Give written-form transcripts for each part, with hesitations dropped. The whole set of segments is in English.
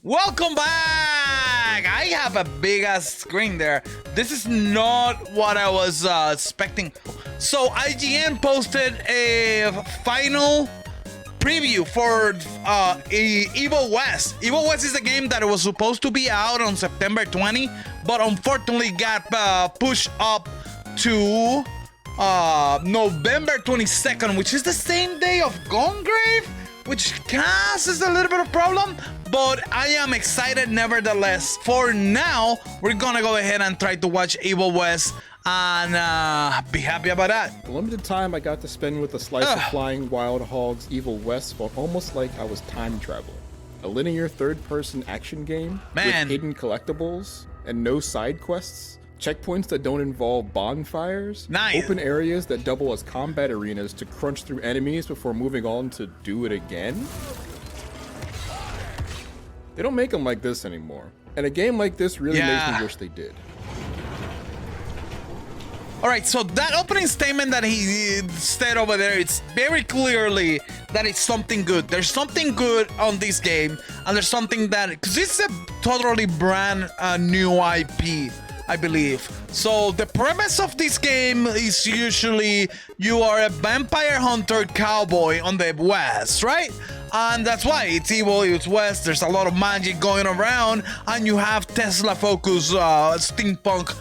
Welcome back! I have a big ass screen there. This is not what I was expecting. So IGN posted a final preview for Evil West. Evil West is a game that was supposed to be out on September 20, but unfortunately got pushed up to November 22nd, which is the same day of Gungrave, which causes a little bit of problem, but I am excited nevertheless. For now, we're gonna go ahead and try to watch Evil West and be happy about that. The limited time I got to spend with a slice of flying wild hogs, Evil West felt almost like I was time traveling. A linear third-person action game with hidden collectibles and no side quests. Checkpoints that don't involve bonfires, open areas that double as combat arenas to crunch through enemies before moving on to do it again. They don't make them like this anymore, and a game like this really makes me wish they did. All right, so that opening statement that he said over there, it's very clearly that it's something good. There's something good on this game, and there's something that, because it's a totally brand new IP, I believe. So the premise of this game is usually you are a vampire hunter cowboy on the West, right? And that's why it's evil, it's West, there's a lot of magic going around, and you have Tesla-focused steampunk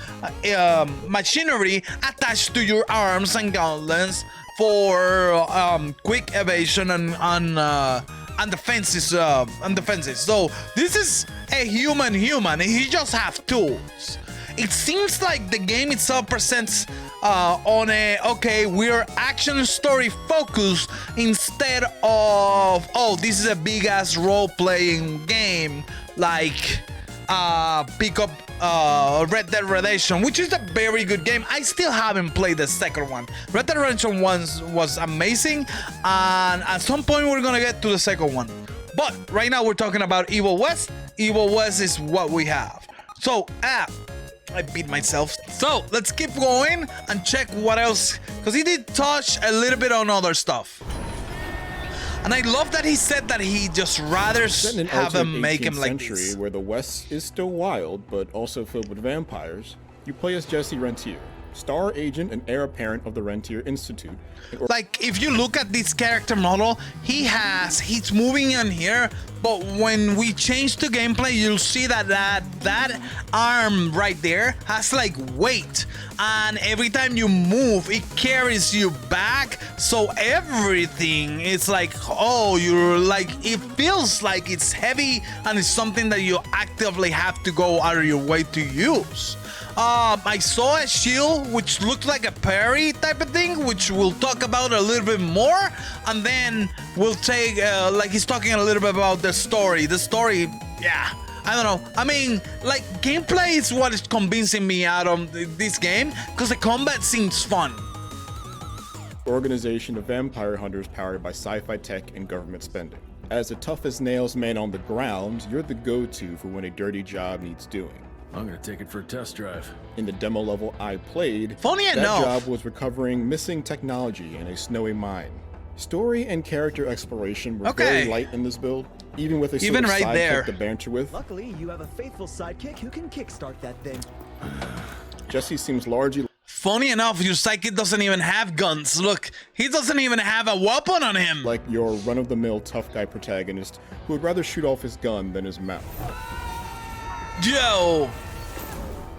machinery attached to your arms and gauntlets for quick evasion and defenses. So this is a human, he just have tools. It seems like the game itself presents on a, okay, we're action story focused instead of, oh, this is a big ass role-playing game like pick up Red Dead Redemption, which is a very good game. I still haven't played the second one. Red Dead Redemption 1 was amazing, and at some point we're gonna get to the second one. But right now we're talking about Evil West. Evil West is what we have. So, I beat myself. So let's keep going and check what else, because he did touch a little bit on other stuff. And I love that he said that he just rather have him make him like this. Where the West is still wild, but also filled with vampires, you play as Jesse Rentier, star agent and heir apparent of the Rentier Institute. Like, if you look at this character model, he's moving in here, but when we change to gameplay, you'll see that arm right there has like weight, and every time you move, it carries you back. So everything is like, oh, you're like, it feels like it's heavy, and it's something that you actively have to go out of your way to use. I saw a shield which looked like a parry type of thing, which we'll talk about a little bit more, and then we'll take like he's talking a little bit about the story. The story, yeah, I don't know. I mean, like, gameplay is what is convincing me out of this game, because the combat seems fun. Organization of vampire hunters powered by sci-fi tech and government spending. As the tough-as-nails man on the ground, you're the go-to for when a dirty job needs doing. I'm gonna take it for a test drive. In the demo level I played, Funny that enough, job was recovering missing technology in a snowy mine. Story and character exploration were very light in this build, even with a sort of sidekick to banter with. Luckily, you have a faithful sidekick who can kickstart that thing. Jesse seems largely... Funny enough, your sidekick doesn't even have guns. Look, he doesn't even have a weapon on him. like your run-of-the-mill tough guy protagonist who would rather shoot off his gun than his mouth. Joe!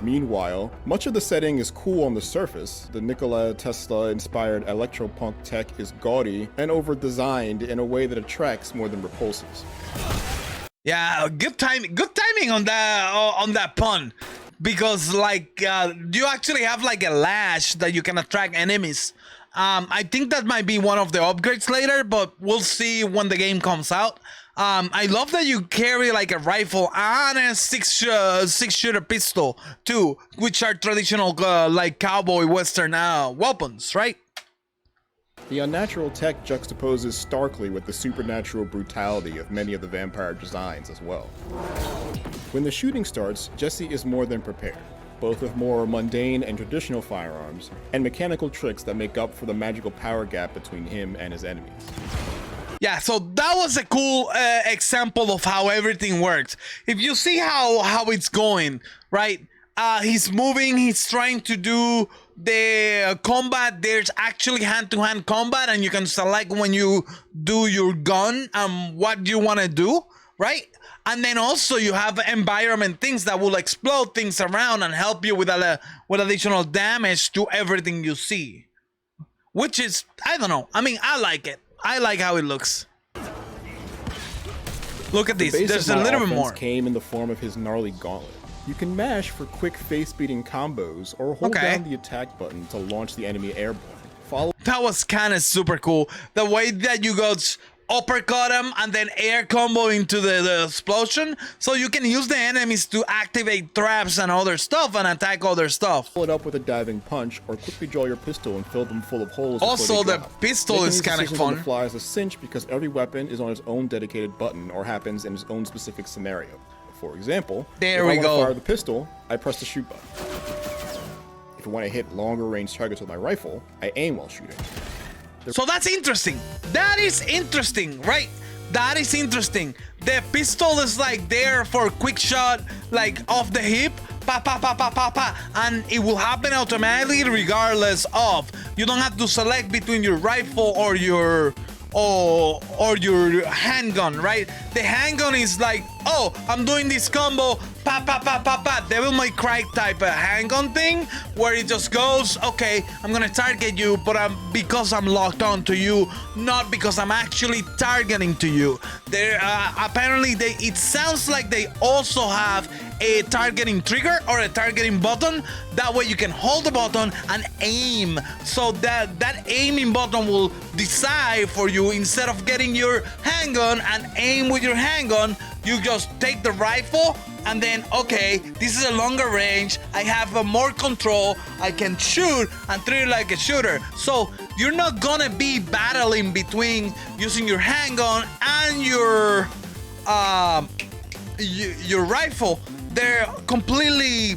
Meanwhile, much of the setting is cool on the surface. The Nikola Tesla-inspired electropunk tech is gaudy and over-designed in a way that attracts more than repulses. Yeah, good timing on that pun, because like you actually have like a lash that you can attract enemies. I think that might be one of the upgrades later, but we'll see when the game comes out. I love that you carry like a rifle and a six-shooter pistol too, which are traditional like cowboy western weapons, right? The unnatural tech juxtaposes starkly with the supernatural brutality of many of the vampire designs as well. When the shooting starts, Jesse is more than prepared, both with more mundane and traditional firearms, and mechanical tricks that make up for the magical power gap between him and his enemies. Yeah, so that was a cool example of how everything works. If you see how it's going, right? He's moving, he's trying to do the combat. There's actually hand-to-hand combat, and you can select when you do your gun and what you want to do, right? And then also you have environment things that will explode things around and help you with additional damage to everything you see. Which is, I don't know. I mean, I like it. I like how it looks. Look at this. There's a little bit more. Came in the form of his gnarly gauntlet. You can mash for quick face-beating combos or hold down the attack button to launch the enemy airborne. That was kind of super cool. The way that you go uppercut him and then air combo into the explosion, so you can use the enemies to activate traps and other stuff and attack other stuff. Pull it up with a diving punch or quickly draw your pistol and fill them full of holes. Also, the pistol is kind of fun. On the fly is a cinch because every weapon is on its own dedicated button or happens in its own specific scenario. For example, if I want to fire the pistol, I press the shoot button. If I want to hit longer range targets with my rifle, I aim while shooting. So that's interesting. That is interesting, right? That is interesting. The pistol is like there for quick shot, like off the hip, pa pa pa pa pa pa, and it will happen automatically regardless of. You don't have to select between your rifle or your handgun, right? The handgun is like, oh, I'm doing this combo, pa pa pa pa pa, Devil May Cry type of handgun thing, where it just goes, okay, I'm gonna target you, but because I'm locked on to you, not because I'm actually targeting to you. There, apparently, it sounds like they also have a targeting trigger or a targeting button. That way you can hold the button and aim. So that aiming button will decide for you. Instead of getting your handgun and aim with your handgun, you just take the rifle and then, okay, this is a longer range. I have more control. I can shoot and treat it like a shooter. So you're not gonna be battling between using your handgun and your rifle. They're completely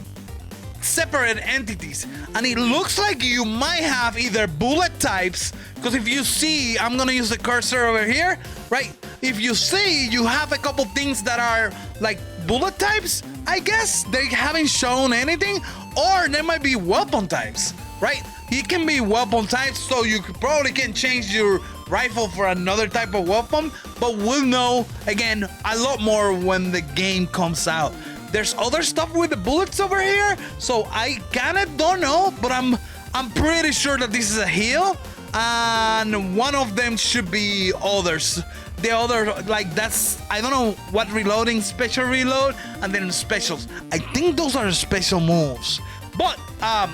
separate entities, and it looks like you might have either bullet types, because if you see, I'm gonna use the cursor over here, right? If you see, you have a couple things that are like bullet types, I guess. They haven't shown anything, or there might be weapon types, right? It can be weapon types, so you probably can change your rifle for another type of weapon, but we'll know, again, a lot more when the game comes out. There's other stuff with the bullets over here, so I kinda don't know, but I'm pretty sure that this is a heal, and one of them should be others. The other, like, that's, I don't know what reloading, special reload, and then specials. I think those are special moves, but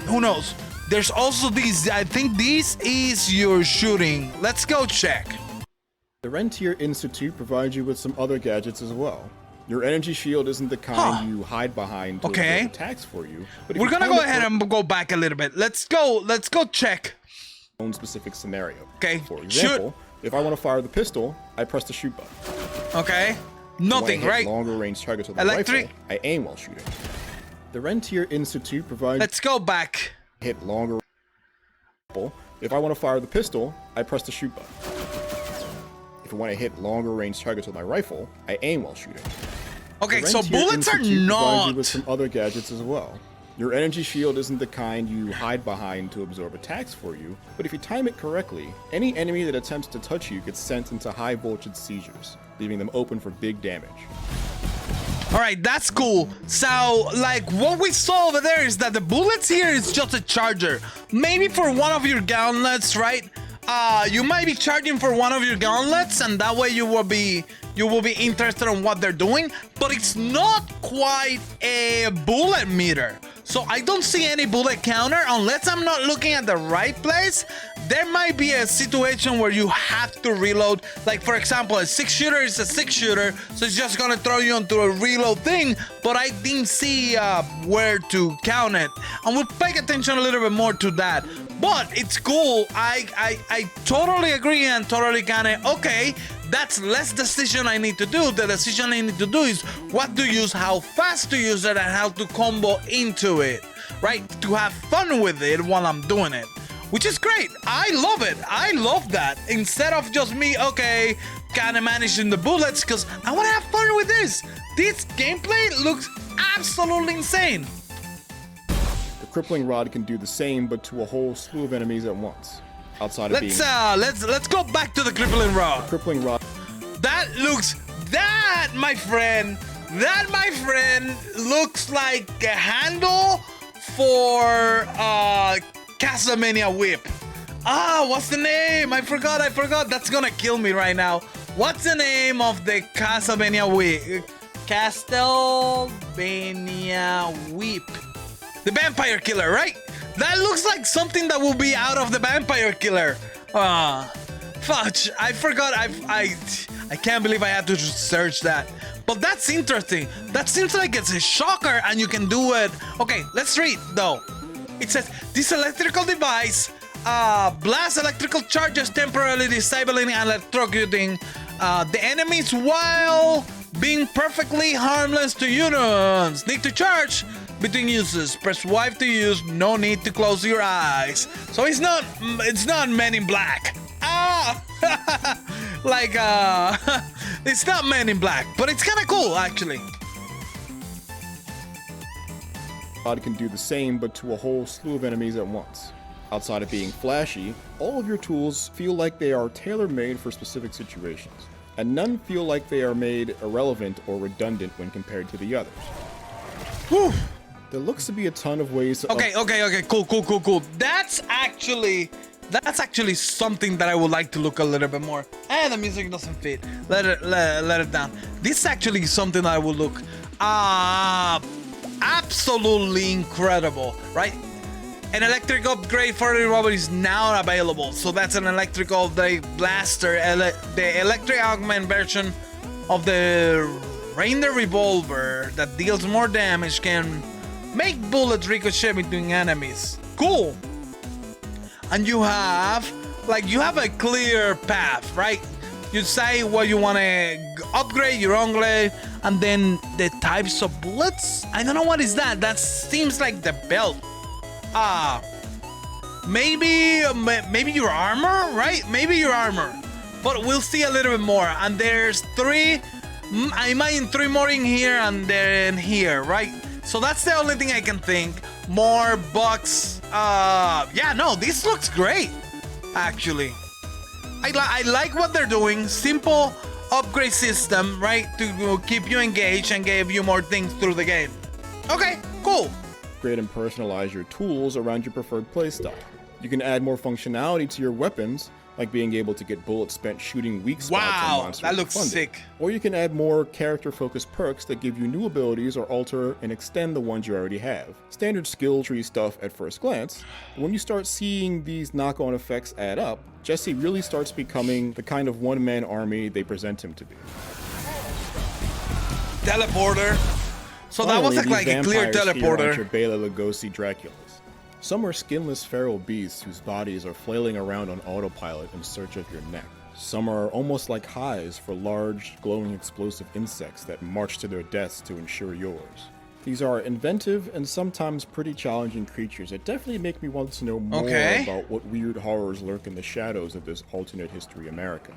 who knows? There's also these, I think this is your shooting. Let's go check. The Rentier Institute provides you with some other gadgets as well. Your energy shield isn't the kind you hide behind to avoid attacks for you. But we're gonna go ahead and go back a little bit. Let's go check. Own specific scenario. Okay. For example, if I want to fire the pistol, I press the shoot button. Okay. Nothing, right? Longer range targets with my rifle, I aim while shooting. The Rentier Institute provides. Let's go back. Hit longer. If I want to fire the pistol, I press the shoot button. If I want to hit longer range targets with my rifle, I aim while shooting. Okay, so bullets are not. You with some other gadgets as well. Your energy shield isn't the kind you hide behind to absorb attacks for you, but if you time it correctly, any enemy that attempts to touch you gets sent into high voltage seizures, leaving them open for big damage. All right, that's cool. So, like, what we saw over there is that the bullets here is just a charger. Maybe for one of your gauntlets, right? You might be charging for one of your gauntlets, and that way you will be interested in what they're doing, but it's not quite a bullet meter. So I don't see any bullet counter unless I'm not looking at the right place. There might be a situation where you have to reload. Like, for example, a 6-shooter is a 6-shooter, so it's just gonna throw you into a reload thing, but I didn't see where to count it. And we'll pay attention a little bit more to that. But it's cool. I totally agree and totally kinda, okay, that's less decision I need to do. The decision I need to do is what to use, how fast to use it, and how to combo into it, right? To have fun with it while I'm doing it, which is great. I love it. I love that. Instead of just me, okay, kind of managing the bullets because I want to have fun with this. This gameplay looks absolutely insane. The crippling rod can do the same, but to a whole slew of enemies at once. Outside of let's go back to the crippling rod. The crippling rod. That my friend looks like a handle for Castlevania whip. What's the name? I forgot. That's gonna kill me right now. What's the name of the Castlevania whip? Castlevania whip. The vampire killer, right? That looks like something that will be out of the vampire killer. Fudge. I forgot. I can't believe I had to search that. But that's interesting. That seems like it's a shocker and you can do it. Okay, let's read though. It says, this electrical device blasts electrical charges, temporarily disabling and electrocuting the enemies while being perfectly harmless to humans. Need to charge between uses. Press Y to use. No need to close your eyes. So it's not Men in Black. Like it's not Men in Black, but it's kind of cool actually. Rod can do the same, but to a whole slew of enemies at once. Outside of being flashy, all of your tools feel like they are tailor-made for specific situations, and none feel like they are made irrelevant or redundant when compared to the others. Whew. There looks to be a ton of ways to... Okay, cool. That's actually something that I would like to look a little bit more. The music doesn't fit. Let it down. This is actually something I will look absolutely incredible, right? An electric upgrade for the robot is now available. So that's an electrical blaster, the electric augment version of the Reindeer revolver that deals more damage, can make bullets ricochet between enemies. Cool. And you have a clear path, right? You say what you want to upgrade your own blade, and then the types of bullets. I don't know what is that. That seems like the belt. Maybe your armor, right? Maybe your armor, but we'll see a little bit more. And there's three. I imagine three more in here and then here, right? So that's the only thing I can think. More bucks. Yeah, no, this looks great, actually. I like what they're doing. Simple upgrade system, right? To keep you engaged and give you more things through the game. Okay, cool. Upgrade and personalize your tools around your preferred playstyle. You can add more functionality to your weapons, like being able to get bullets spent shooting weak spots on monsters. That looks sick. Or you can add more character-focused perks that give you new abilities or alter and extend the ones you already have. Standard skill tree stuff at first glance, but when you start seeing these knock-on effects add up, Jesse really starts becoming the kind of one-man army they present him to be. Teleporter. So finally, that was like a clear teleporter. Your Bela Lugosi Draculas. Some are skinless feral beasts whose bodies are flailing around on autopilot in search of your neck. Some are almost like hives for large, glowing explosive insects that march to their deaths to ensure yours. These are inventive and sometimes pretty challenging creatures that definitely make me want to know more about what weird horrors lurk in the shadows of this alternate history America.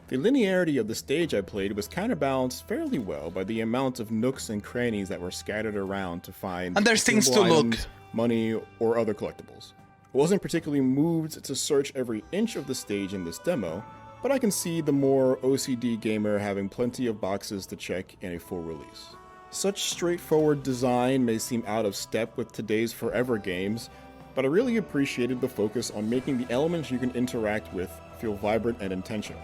The linearity of the stage I played was counterbalanced fairly well by the amount of nooks and crannies that were scattered around to find and there's things to look, money, or other collectibles. I wasn't particularly moved to search every inch of the stage in this demo, but I can see the more OCD gamer having plenty of boxes to check in a full release. Such straightforward design may seem out of step with today's forever games, but I really appreciated the focus on making the elements you can interact with feel vibrant and intentional.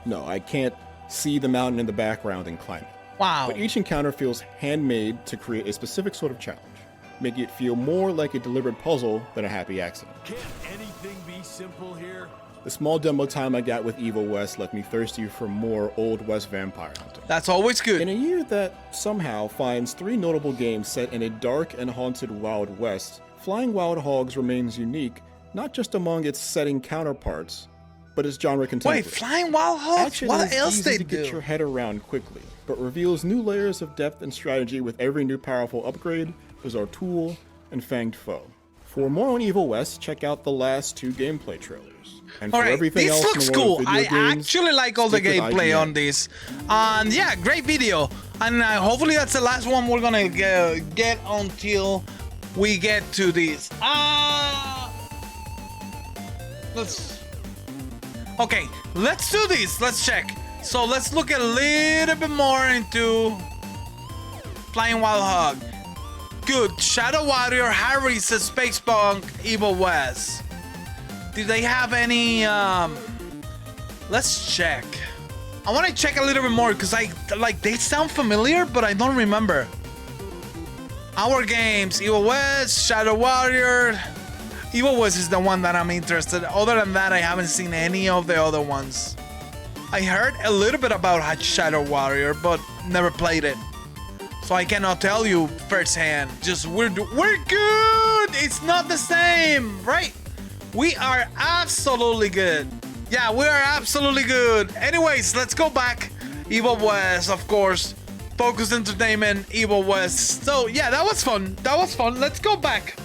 No, I can't see the mountain in the background and climb it. Wow. But each encounter feels handmade to create a specific sort of challenge, making it feel more like a deliberate puzzle than a happy accident. Can't anything be simple here? The small demo time I got with Evil West left me thirsty for more Old West vampire hunting. That's always good. In a year that somehow finds 3 notable games set in a dark and haunted Wild West, Flying Wild Hogs remains unique, not just among its setting counterparts, but it's genre contemporary. Wait, Flying Wild Hogs? Action what else easy they to do? Get your head around quickly, but reveals new layers of depth and strategy with every new powerful upgrade, Bizarre tool, and fanged foe. For more on Evil West, check out the last 2 gameplay trailers. And for All right, everything this else looks in the world cool. of video I games, actually like all the stick with gameplay IGN. on this. And yeah, great video. And hopefully that's the last one we're gonna get until we get to this. Okay, let's do this. Let's check. So let's look a little bit more into Flying Wild Hog. Good. Shadow Warrior, Harry's Spacebunk, Evil West. Do they have any? Let's check. I want to check a little bit more because they sound familiar, but I don't remember. Our games: Evil West, Shadow Warrior. Evil West is the one that I'm interested. Other than that, I haven't seen any of the other ones. I heard a little bit about Shadow Warrior, but never played it. So I cannot tell you firsthand. Just we're good. It's not the same, right? We are absolutely good. Yeah, we are absolutely good. Anyways, let's go back. Evil West, of course. Focus Entertainment, Evil West. So yeah, that was fun. That was fun. Let's go back.